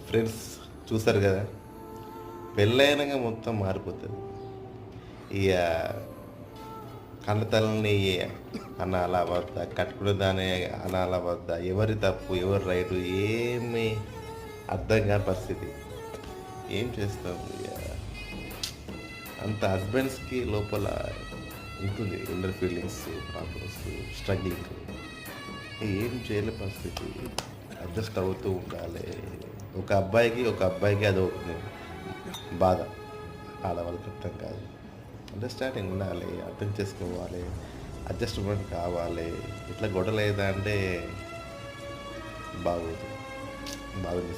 Friends చూసారు కదా, పెళ్ళైనాక మొత్తం మారిపోతుంది. ఇక కన్నతల్ని అనాలా వద్దా, కట్టుకునే దాన్ని అనాలా వద్దా, ఎవరి తప్పు ఎవరి రైటు ఏమి అర్థం కాని పరిస్థితి. ఏం చేస్తాం ఇక, అంత హస్బెండ్స్కి లోపల ఉంటుంది ఇన్నర్ ఫీలింగ్స్, ప్రాబ్లమ్స్, స్ట్రగ్లింగ్. ఏం చేయలే పరిస్థితి, అడ్జస్ట్ అవుతూ ఉండాలి. ఒక అబ్బాయికి అది అవుతుంది బాధ, ఆడవాళ్ళకి అర్థం కాదు. అండర్స్టాండింగ్ ఉండాలి, అర్థం చేసుకోవాలి, అడ్జస్ట్మెంట్ కావాలి. ఇట్లా గొడవలు అవుతా అంటే బాగోదు బాగుంది.